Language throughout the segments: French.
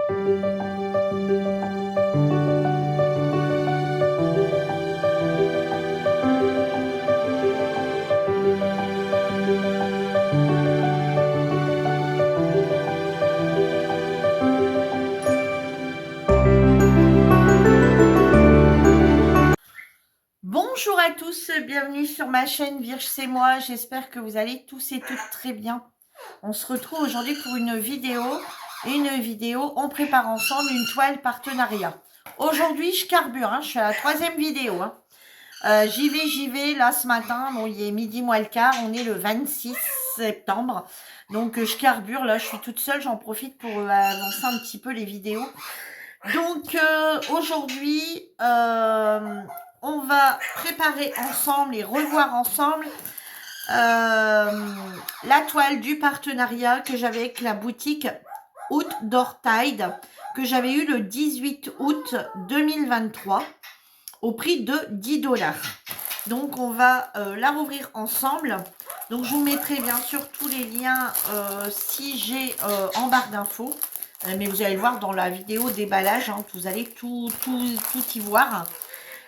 Bonjour à tous, bienvenue sur ma chaîne Virge c'est moi, j'espère que vous allez tous et toutes très bien. On se retrouve aujourd'hui pour une vidéo, on prépare ensemble une toile partenariat. Aujourd'hui je carbure, je suis à la 3e vidéo. J'y vais, là ce matin, bon il est midi moins le quart, on est le 26 septembre. Donc je carbure, là je suis toute seule, j'en profite pour avancer un petit peu les vidéos. Donc aujourd'hui, on va préparer ensemble et revoir ensemble la toile du partenariat que j'avais avec la boutique Outdoor Tide, que j'avais eu le 18 août 2023 au prix de 10 $. Donc on va la rouvrir ensemble. Donc je vous mettrai bien sûr tous les liens si j'ai en barre d'infos. Mais vous allez le voir dans la vidéo déballage, vous allez tout y voir.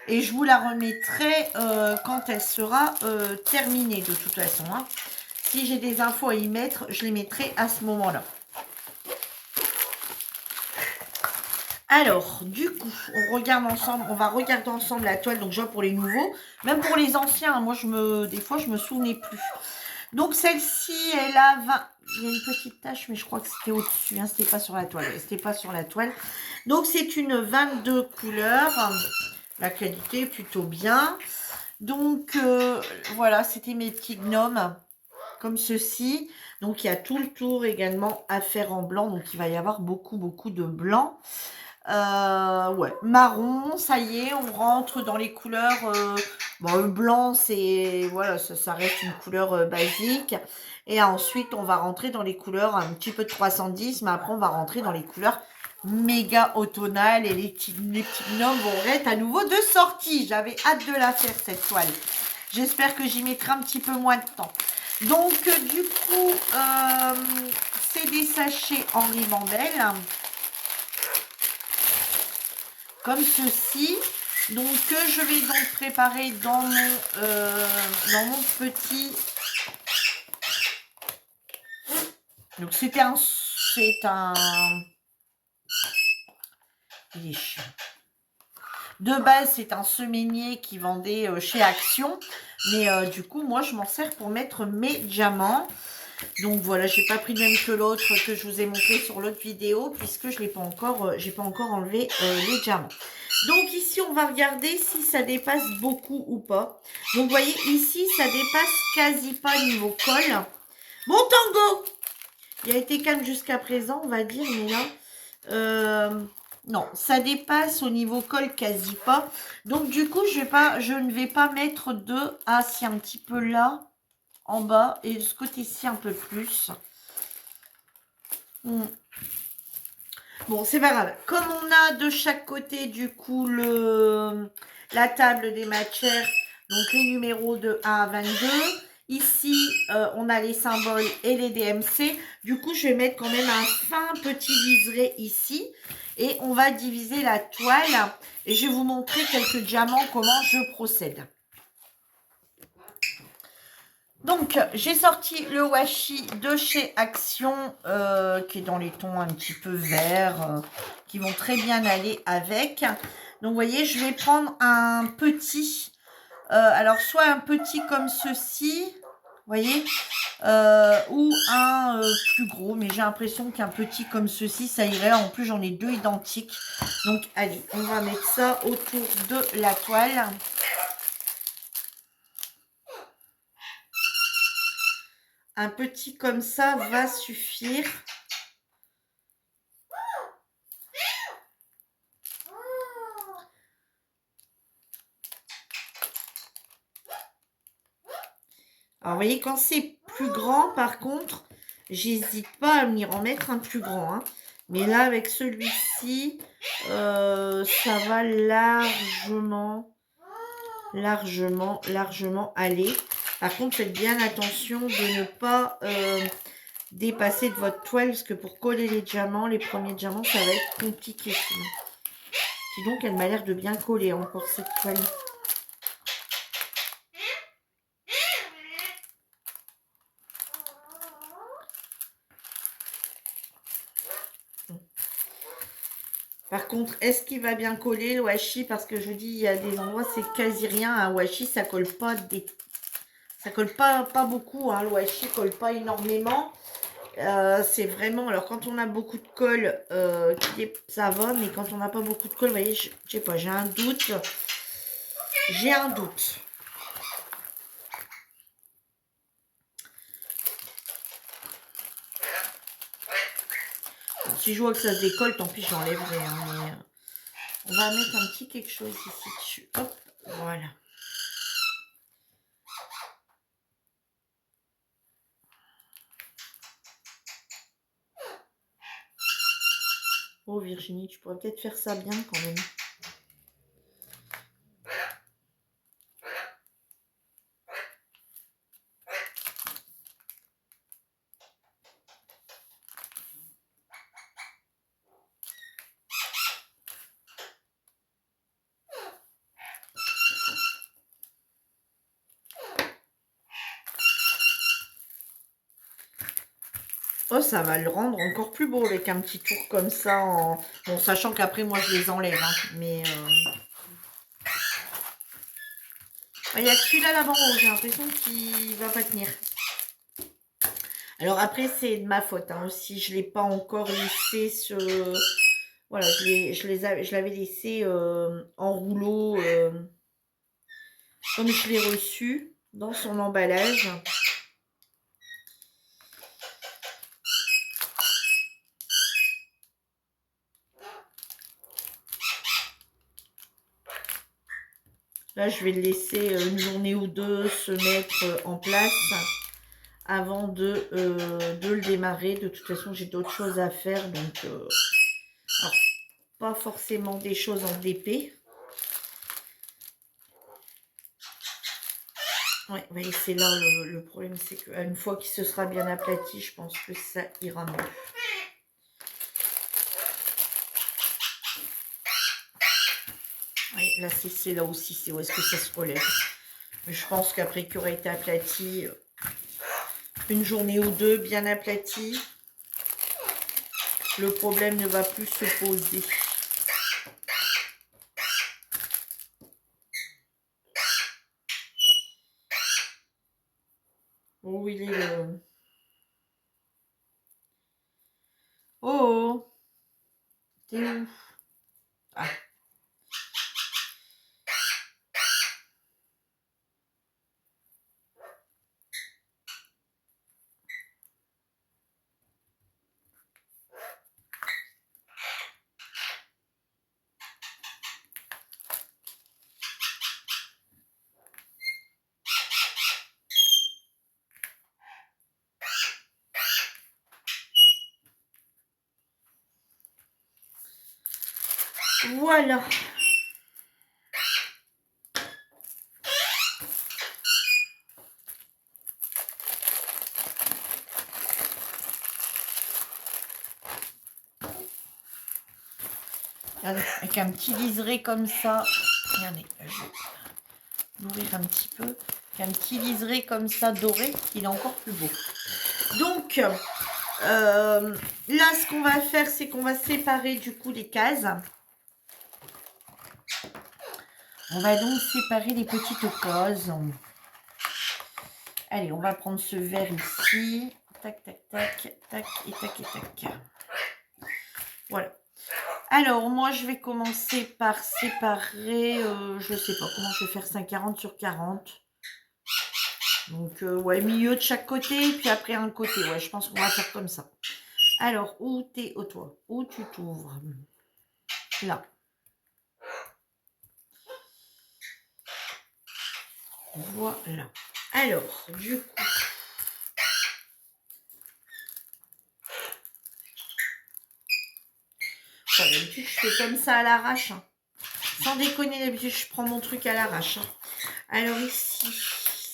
Et je vous la remettrai quand elle sera terminée de toute façon. Si j'ai des infos à y mettre, je les mettrai à ce moment-là. Alors, du coup, on va regarder ensemble la toile. Donc, genre pour les nouveaux, même pour les anciens, moi, des fois, je me souvenais plus. Donc, celle-ci, elle a 20... Il y a une petite tache, mais je crois que c'était au-dessus. C'était pas sur la toile. C'était pas sur la toile. Donc, c'est une 22 couleurs. La qualité est plutôt bien. Donc, voilà, c'était mes petits gnomes. Comme ceci. Donc, il y a tout le tour également à faire en blanc. Donc, il va y avoir beaucoup de blanc. Ouais, marron, ça y est, on rentre dans les couleurs. Bon, le blanc, c'est voilà, ça reste une couleur basique. Et ensuite, on va rentrer dans les couleurs un petit peu de 310, mais après, on va rentrer dans les couleurs méga automnales et les petits gnomes vont être à nouveau de sortie. J'avais hâte de la faire cette toile. J'espère que j'y mettrai un petit peu moins de temps. Donc, du coup, c'est des sachets en ribambelle. Comme ceci. Donc je vais donc préparer dans mon petit. Donc c'est un il est chiant. De base c'est un semainier qui vendait chez Action, mais du coup moi je m'en sers pour mettre mes diamants. Donc voilà, j'ai pas pris le même que l'autre que je vous ai montré sur l'autre vidéo puisque je l'ai pas encore, j'ai pas encore enlevé les diamants. Donc ici on va regarder si ça dépasse beaucoup ou pas. Donc vous voyez ici ça dépasse quasi pas niveau colle. Bon Tango, il a été calme jusqu'à présent on va dire, mais là non, ça dépasse au niveau colle quasi pas. Donc du coup je ne vais pas mettre de si un petit peu là en bas et de ce côté-ci un peu plus. Bon, c'est pas grave. Comme on a de chaque côté du coup la table des matières, donc les numéros de 1 à 22. Ici, on a les symboles et les DMC. Du coup, je vais mettre quand même un fin petit liseré ici. Et on va diviser la toile. Et je vais vous montrer quelques diamants, comment je procède. Donc, j'ai sorti le washi de chez Action, qui est dans les tons un petit peu verts, qui vont très bien aller avec. Donc, vous voyez, je vais prendre un petit, alors soit un petit comme ceci, vous voyez, ou un plus gros, mais j'ai l'impression qu'un petit comme ceci, ça irait. En plus, j'en ai deux identiques. Donc, allez, on va mettre ça autour de la toile. Un petit comme ça va suffire. Alors, vous voyez, quand c'est plus grand, par contre, j'hésite pas à m'y remettre un plus grand. Mais là, avec celui-ci, ça va largement aller. Par contre, faites bien attention de ne pas dépasser de votre toile, parce que pour coller les diamants, les premiers diamants, ça va être compliqué sinon. Dis donc, elle m'a l'air de bien coller encore cette toile. Par contre, est-ce qu'il va bien coller le washi? Parce que je dis, il y a des endroits, c'est quasi rien. Un washi, ça colle pas ça colle pas beaucoup. Hein. Le washi colle pas énormément. C'est vraiment... Alors, quand on a beaucoup de colle, ça va. Mais quand on n'a pas beaucoup de colle, vous voyez, je sais pas, j'ai un doute. J'ai un doute. Si je vois que ça se décolle, tant pis, j'enlèverai. Hein, mais, on va mettre un petit quelque chose ici dessus. Hop, voilà. Oh Virginie, tu pourrais peut-être faire ça bien quand même. Oh, ça va le rendre encore plus beau avec un petit tour comme ça. Bon, sachant qu'après, moi, je les enlève. Hein, mais... Il n'y a que celui-là là-bas en haut. J'ai l'impression qu'il va pas tenir. Alors après, c'est de ma faute hein, aussi. Je ne l'ai pas encore laissé ce... Voilà, je l'avais laissé en rouleau comme je l'ai reçu dans son emballage. Là, je vais le laisser une journée ou deux se mettre en place avant de le démarrer. De toute façon, j'ai d'autres choses à faire. Donc, alors, pas forcément des choses en DP. Ouais, voyez, c'est là le problème. C'est qu'une fois qu'il se sera bien aplati, je pense que ça ira mieux. Oui, là, c'est là aussi, c'est où est-ce que ça se relève. Mais je pense qu'après qu'il aurait été aplati, une journée ou deux bien aplati, le problème ne va plus se poser. Oh, il est le... Oh, t'es où? Ah. Voilà. Regardez, avec un petit liseré comme ça. Regardez, je vais l'ouvrir un petit peu. Avec un petit liseré comme ça doré, il est encore plus beau. Donc, là, ce qu'on va faire, c'est qu'on va séparer du coup les cases. On va donc séparer les petites cases. Allez, on va prendre ce verre ici. Tac, tac, tac, tac, et tac, et tac. Voilà. Alors, moi, je vais commencer par séparer, je ne sais pas comment je vais faire, 40 sur 40. Donc, ouais, milieu de chaque côté, puis après un côté. Ouais, je pense qu'on va faire comme ça. Alors, où t'es, toi? Où tu t'ouvres? Là. Voilà. Alors, du coup... D'habitude, je fais comme ça à l'arrache. Hein. Sans déconner, d'habitude, je prends mon truc à l'arrache. Hein. Alors ici,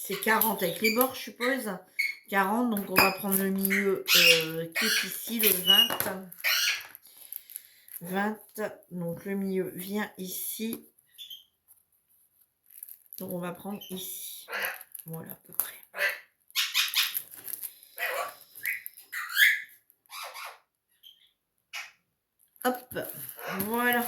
c'est 40 avec les bords, je suppose. 40, donc on va prendre le milieu qui est ici, le 20. 20, donc le milieu vient ici. Donc on va prendre ici. Voilà à peu près. Hop, voilà.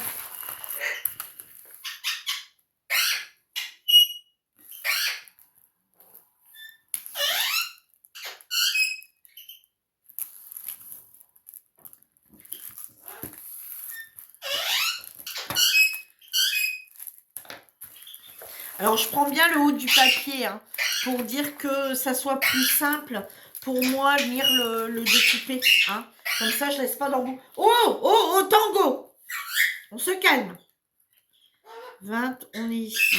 Alors, je prends bien le haut du papier hein, pour dire que ça soit plus simple pour moi venir le découper. Hein. Comme ça, je laisse pas dans le... Oh, oh, oh, tango! On se calme. 20, on est ici.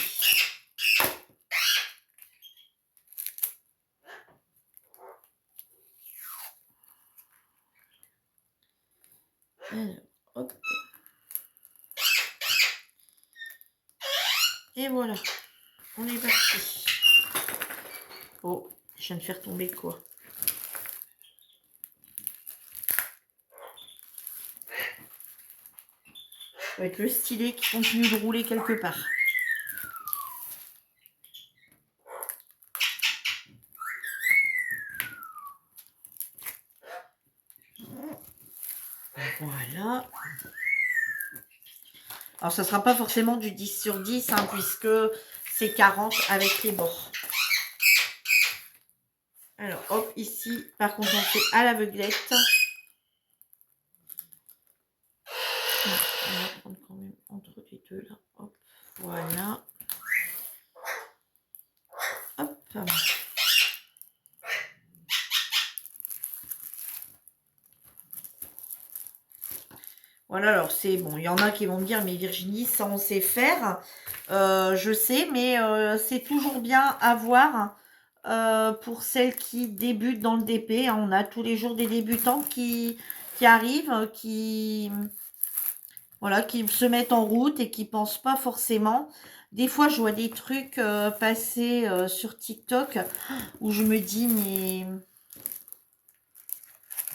Alors, hop. Et voilà. On est parti. Oh, je viens de faire tomber quoi? Ça va être le stylet qui continue de rouler quelque part. Voilà. Alors, ça ne sera pas forcément du 10 sur 10, hein, puisque c'est 40 avec les bords. Alors, hop, ici, par contre, on fait à l'aveuglette. On va prendre quand même entre les deux, là. Hop, voilà. Hop. Voilà, alors c'est bon, il y en a qui vont me dire, mais Virginie, ça on sait faire. Je sais, mais c'est toujours bien à voir pour celles qui débutent dans le DP. Hein. On a tous les jours des débutants qui arrivent, voilà, qui se mettent en route et qui pensent pas forcément. Des fois, je vois des trucs passer sur TikTok où je me dis, mais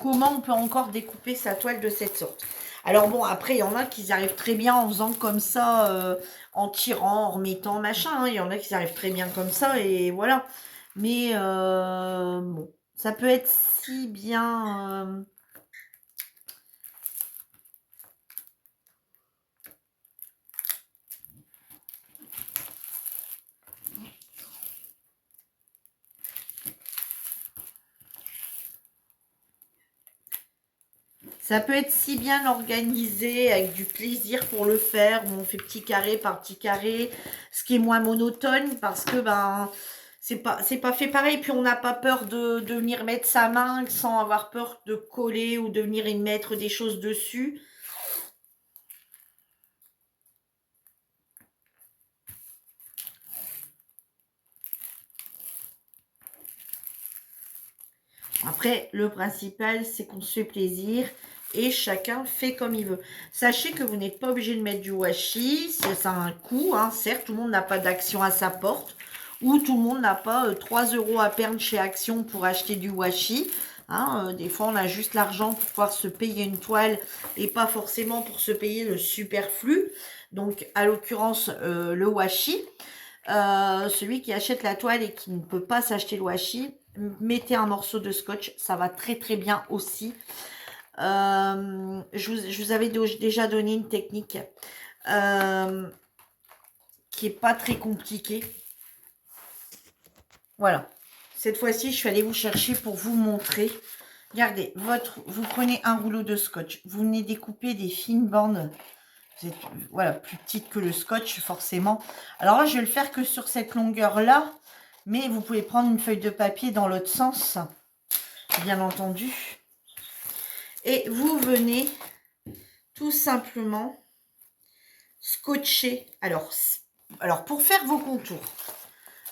comment on peut encore découper sa toile de cette sorte? Alors bon, après, il y en a qui y arrivent très bien en faisant comme ça, en tirant, en remettant, machin. Hein. Il y en a qui y arrivent très bien comme ça, et voilà. Mais bon, ça peut être si bien... ça peut être si bien organisé, avec du plaisir pour le faire, où on fait petit carré par petit carré, ce qui est moins monotone, parce que ben c'est pas fait pareil, puis on n'a pas peur de venir mettre sa main sans avoir peur de coller ou de venir y mettre des choses dessus. Après, le principal, c'est qu'on se fait plaisir et chacun fait comme il veut. Sachez que vous n'êtes pas obligé de mettre du washi, ça a un coût, hein. Certes, tout le monde n'a pas d'Action à sa porte, ou tout le monde n'a pas 3 € à perdre chez Action pour acheter du washi. Hein. Des fois, on a juste l'argent pour pouvoir se payer une toile et pas forcément pour se payer le superflu. Donc, à l'occurrence, le washi. Celui qui achète la toile et qui ne peut pas s'acheter le washi, mettez un morceau de scotch, ça va très très bien aussi. Je vous avais déjà donné une technique qui est pas très compliquée. Voilà. Cette fois-ci, je suis allée vous chercher pour vous montrer. Regardez, vous prenez un rouleau de scotch, vous venez découper des fines bandes. Voilà, plus petites que le scotch, forcément. Alors là, je vais le faire que sur cette longueur-là. Mais vous pouvez prendre une feuille de papier dans l'autre sens, bien entendu. Et vous venez tout simplement scotcher. Alors pour faire vos contours,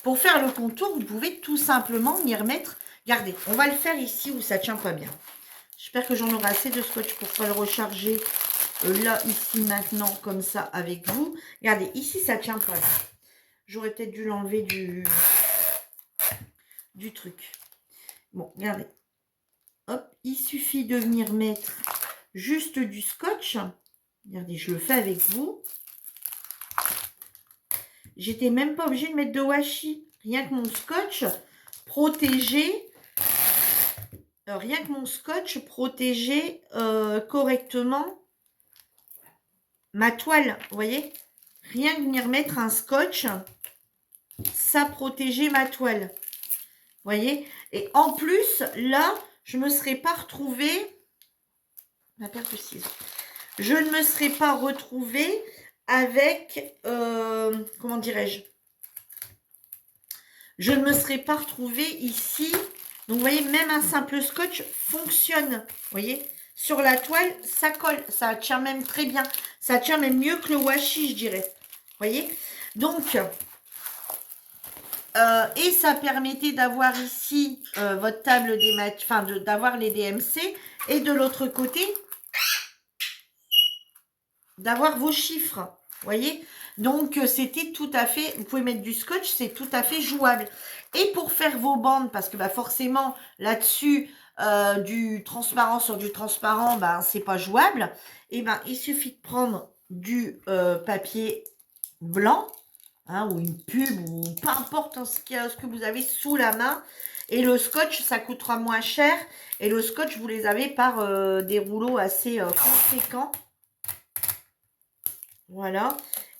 pour faire le contour, vous pouvez tout simplement y remettre. Regardez, on va le faire ici où ça ne tient pas bien. J'espère que j'en aurai assez de scotch pour pas le recharger là, ici, maintenant, comme ça, avec vous. Regardez, ici, ça ne tient pas. J'aurais peut-être dû l'enlever du truc. Bon, regardez. Hop, il suffit de venir mettre juste du scotch. Regardez, je le fais avec vous. J'étais même pas obligée de mettre de washi. Rien que mon scotch protégé. Rien que mon scotch protégeait correctement ma toile. Vous voyez? Rien que venir mettre un scotch, ça protégeait ma toile. Vous voyez? Et en plus, là, je ne me serais pas retrouvée. Ma paire de ciseaux. Je ne me serais pas retrouvée avec. Comment dirais-je? Je ne me serais pas retrouvée ici. Donc, vous voyez, même un simple scotch fonctionne. Vous voyez? Sur la toile, ça colle. Ça tient même très bien. Ça tient même mieux que le washi, je dirais. Vous voyez? Donc, et ça permettait d'avoir ici votre table des matchs, enfin d'avoir les DMC. Et de l'autre côté, d'avoir vos chiffres. Vous voyez? Donc, c'était tout à fait... Vous pouvez mettre du scotch, c'est tout à fait jouable. Et pour faire vos bandes, parce que bah, forcément, là-dessus, du transparent sur du transparent, bah, c'est pas jouable. Et ben, il suffit de prendre du papier blanc, hein, ou une pub, ou peu importe ce que vous avez sous la main. Et le scotch, ça coûtera moins cher. Et le scotch, vous les avez par des rouleaux assez conséquents. Voilà.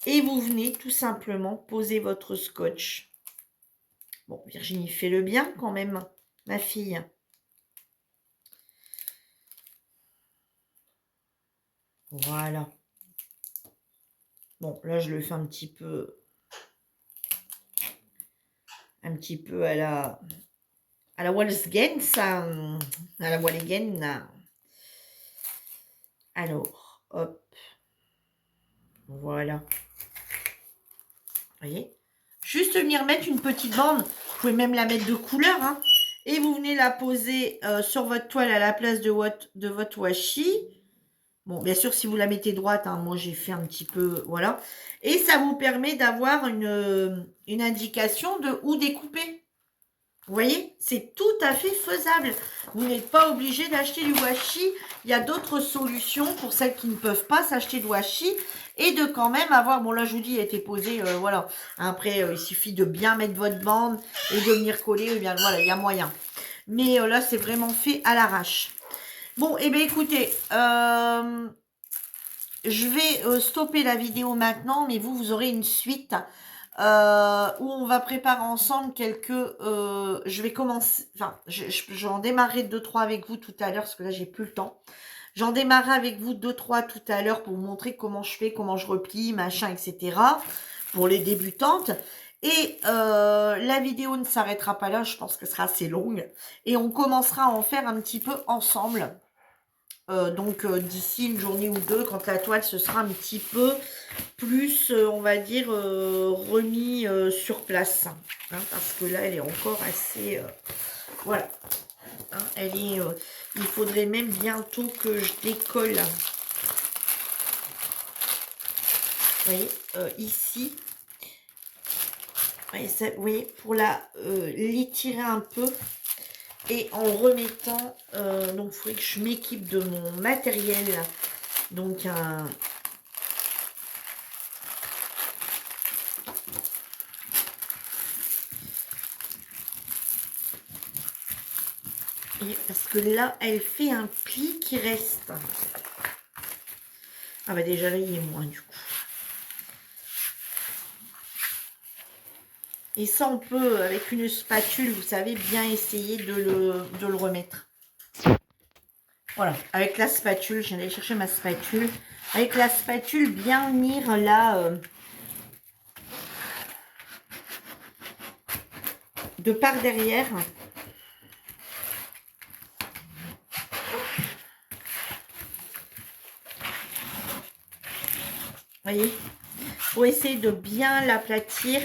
Et vous venez tout simplement poser votre scotch. Bon, Virginie, fais-le bien quand même, ma fille. Voilà. Bon, là, je le fais un petit peu à la Walsgen, ça, à la Walligen. Alors, hop. Voilà. Vous voyez? Juste venir mettre une petite bande. Vous pouvez même la mettre de couleur, hein. Et vous venez la poser sur votre toile à la place de votre washi. Bon, bien sûr, si vous la mettez droite, hein, moi j'ai fait un petit peu, voilà. Et ça vous permet d'avoir une indication de où découper. Vous voyez, c'est tout à fait faisable. Vous n'êtes pas obligé d'acheter du washi. Il y a d'autres solutions pour celles qui ne peuvent pas s'acheter de washi et de quand même avoir, bon là je vous dis, il a été posé, voilà. Après, il suffit de bien mettre votre bande et de venir coller, et bien voilà, il y a moyen. Mais là, c'est vraiment fait à l'arrache. Bon, et bien écoutez, je vais stopper la vidéo maintenant, mais vous aurez une suite où on va préparer ensemble quelques... je vais commencer... Enfin, j'en démarrerai 2-3 avec vous tout à l'heure, parce que là, j'ai plus le temps. J'en démarrerai avec vous 2-3 tout à l'heure pour vous montrer comment je fais, comment je replie, machin, etc. Pour les débutantes. Et la vidéo ne s'arrêtera pas là, je pense qu'elle sera assez longue. Et on commencera à en faire un petit peu ensemble. Donc d'ici une journée ou deux, quand la toile se sera un petit peu plus, on va dire, remis sur place. Hein, parce que là, elle est encore assez... voilà. Hein, elle est... il faudrait même bientôt que je décolle. Vous voyez, ici. Vous voyez, pour l'étirer un peu. Et en remettant, donc il faudrait que je m'équipe de mon matériel, donc un... Et parce que là, elle fait un pli qui reste. Ah bah déjà là, il est moins du coup. Et ça, on peut, avec une spatule, vous savez, bien essayer de le remettre. Voilà, avec la spatule, j'allais chercher ma spatule. Avec la spatule, bien venir là, de par derrière. Vous voyez, pour essayer de bien l'aplatir,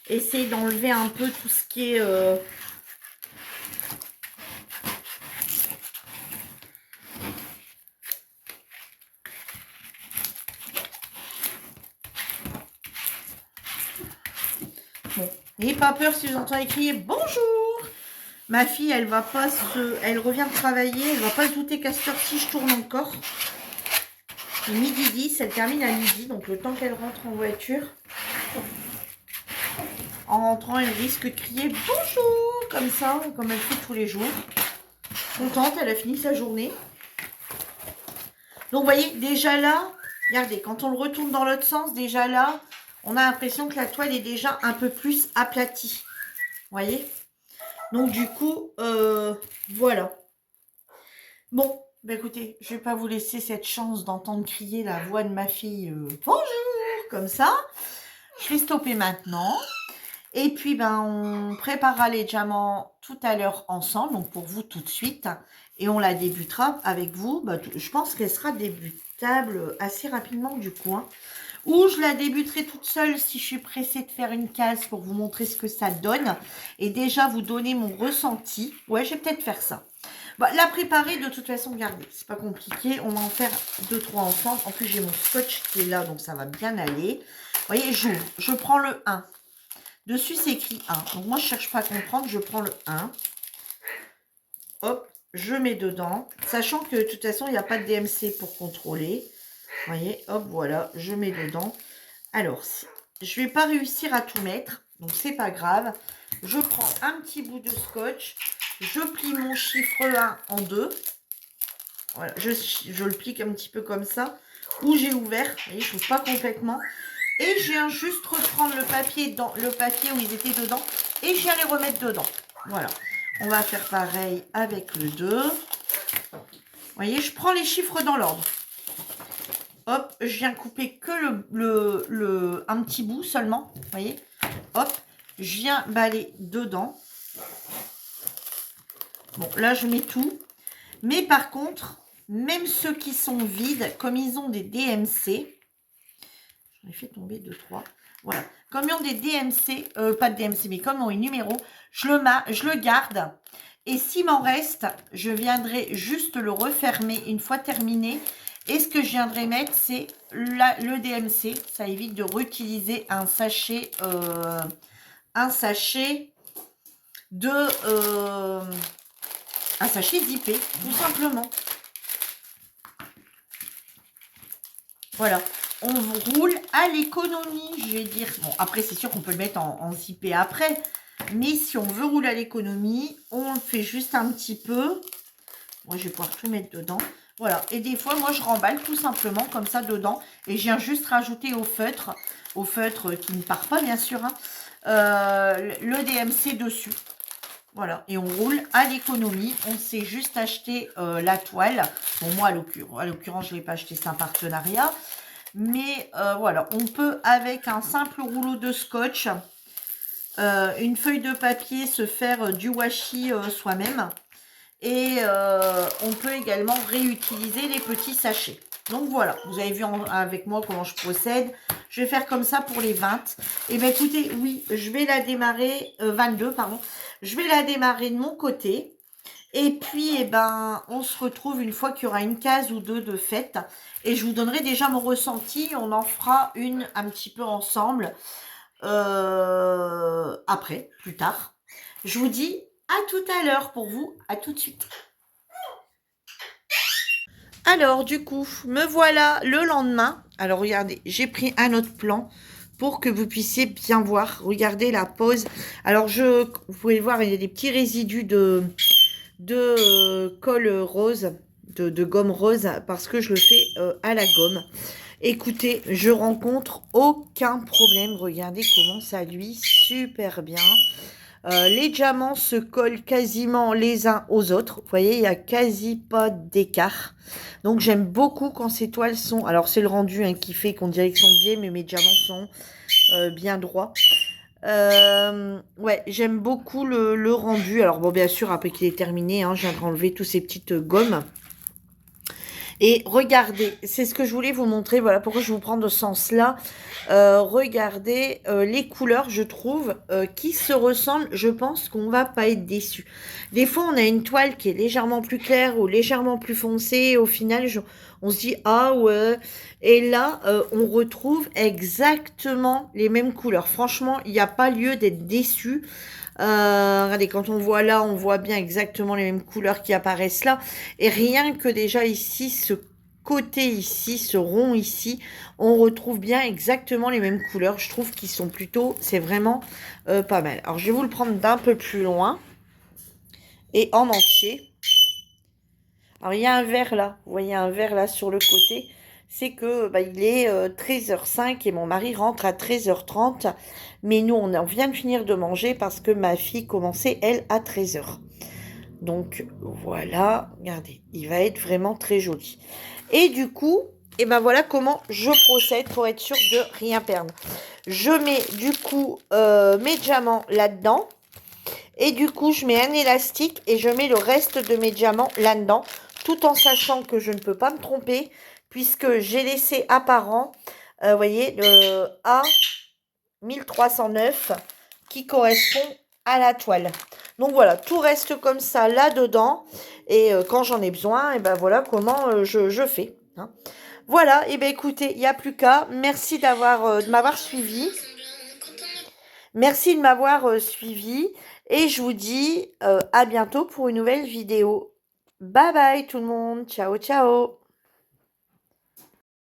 essayer d'enlever un peu tout ce qui est... Bon, n'ayez pas peur si vous entendez crier « Bonjour !» Ma fille, elle va pas elle revient de travailler, elle va pas se douter qu'à cette heure-ci, je tourne encore. Midi 10, elle termine à midi, donc le temps qu'elle rentre en voiture. En rentrant, elle risque de crier bonjour, comme ça, comme elle fait tous les jours. Contente, elle a fini sa journée. Donc, vous voyez, déjà là, regardez, quand on le retourne dans l'autre sens, déjà là, on a l'impression que la toile est déjà un peu plus aplatie. Vous voyez? Donc, du coup, voilà. Bon, bah écoutez, je vais pas vous laisser cette chance d'entendre crier la voix de ma fille bonjour, comme ça. Je vais stopper maintenant. Et puis, ben, on préparera les diamants tout à l'heure ensemble, donc pour vous tout de suite. Et on la débutera avec vous. Ben, je pense qu'elle sera débutable assez rapidement du coup. Hein. Ou je la débuterai toute seule si je suis pressée de faire une case pour vous montrer ce que ça donne. Et déjà vous donner mon ressenti. Ouais, je vais peut-être faire ça. Bon, la préparer, de toute façon, regardez, c'est pas compliqué. On va en faire 2-3 ensemble. En plus, j'ai mon scotch qui est là, donc ça va bien aller. Vous voyez, j'ouvre. Je prends le 1. Dessus, c'est écrit 1. Donc, moi, je ne cherche pas à comprendre. Je prends le 1. Hop, je mets dedans. Sachant que, de toute façon, il n'y a pas de DMC pour contrôler. Vous voyez, hop, voilà, je mets dedans. Alors, je ne vais pas réussir à tout mettre. Donc, c'est pas grave. Je prends un petit bout de scotch. Je plie mon chiffre 1 en deux. Voilà, je le plie un petit peu comme ça. Où j'ai ouvert. Vous voyez, je ne trouve pas complètement. Et je viens juste reprendre le papier où ils étaient dedans. Et je viens les remettre dedans. Voilà. On va faire pareil avec le 2. Vous voyez, je prends les chiffres dans l'ordre. Hop, je viens couper que un petit bout seulement. Vous voyez. Hop, je viens baller dedans. Bon, là, je mets tout. Mais par contre, même ceux qui sont vides, comme ils ont des DMC... J'en ai fait tomber 2-3. Voilà. Comme ils ont des DMC, pas de DMC, mais comme ils ont les numéros, je le garde. Et s'il m'en reste, je viendrai juste le refermer une fois terminé. Et ce que je viendrai mettre, c'est le DMC. Ça évite de réutiliser un sachet zippé, tout simplement. Voilà. On roule à l'économie, je vais dire. Bon, après, c'est sûr qu'on peut le mettre en zippé après. Mais si on veut rouler à l'économie, on le fait juste un petit peu. Moi, je vais pouvoir tout mettre dedans. Voilà. Et des fois, moi, je remballe tout simplement comme ça dedans. Et je viens juste rajouter au feutre qui ne part pas, bien sûr, hein, le DMC dessus. Voilà. Et on roule à l'économie. On s'est juste acheté la toile. Bon, moi, à l'occurrence, je ne l'ai pas acheté, c'est un partenariat. Mais voilà, on peut avec un simple rouleau de scotch, une feuille de papier, se faire du washi soi-même. Et on peut également réutiliser les petits sachets. Donc voilà, vous avez vu avec moi comment je procède. Je vais faire comme ça pour les 20. Et bien écoutez, oui, je vais la démarrer, 22 pardon. Je vais la démarrer de mon côté. Et puis, eh ben, on se retrouve une fois qu'il y aura une case ou deux de fête. Et je vous donnerai déjà mon ressenti. On en fera une un petit peu ensemble. Après, plus tard. Je vous dis à tout à l'heure pour vous. À tout de suite. Alors, du coup, me voilà le lendemain. Alors, regardez, j'ai pris un autre plan pour que vous puissiez bien voir. Regardez la pose. Alors, vous pouvez voir, il y a des petits résidus de colle rose, de gomme rose, parce que je le fais à la gomme. Écoutez, je rencontre aucun problème. Regardez comment ça luit super bien. Les diamants se collent quasiment les uns aux autres. Vous voyez, il n'y a quasi pas d'écart. Donc, j'aime beaucoup quand ces toiles sont... Alors, c'est le rendu hein, qui fait qu'on dirait qu'ils sont biais, mais mes diamants sont bien droits. Ouais, j'aime beaucoup le rendu. Alors, bon, bien sûr, après qu'il est terminé, hein, je viendrai enlever tous ces petites gommes. Et regardez, c'est ce que je voulais vous montrer. Voilà pourquoi je vous prends de ce sens-là. Regardez les couleurs, je trouve, qui se ressemblent. Je pense qu'on va pas être déçu. Des fois, on a une toile qui est légèrement plus claire ou légèrement plus foncée. Au final, on se dit, ah ouais. Et là, on retrouve exactement les mêmes couleurs. Franchement, il n'y a pas lieu d'être déçu. Regardez, quand on voit là, on voit bien exactement les mêmes couleurs qui apparaissent là. Et rien que déjà ici, ce côté ici, ce rond ici, on retrouve bien exactement les mêmes couleurs. Je trouve qu'ils sont plutôt, c'est vraiment pas mal. Alors, je vais vous le prendre d'un peu plus loin et en entier. Alors, il y a un vert là, vous voyez un vert là sur le côté. C'est que il est 13h05 et mon mari rentre à 13h30. Mais nous, on vient de finir de manger parce que ma fille commençait, elle, à 13h. Donc, voilà, regardez, il va être vraiment très joli. Et du coup, et ben voilà comment je procède pour être sûre de rien perdre. Je mets du coup mes diamants là-dedans. Et du coup, je mets un élastique et je mets le reste de mes diamants là-dedans, tout en sachant que je ne peux pas me tromper, puisque j'ai laissé apparent, vous voyez, le A1309 qui correspond à la toile. Donc voilà, tout reste comme ça là-dedans. Et quand j'en ai besoin, et ben voilà comment je fais. Hein. Voilà, et ben écoutez, il n'y a plus qu'à. Merci de m'avoir suivi. Merci de m'avoir suivi et je vous dis à bientôt pour une nouvelle vidéo. Bye bye tout le monde. Ciao, ciao.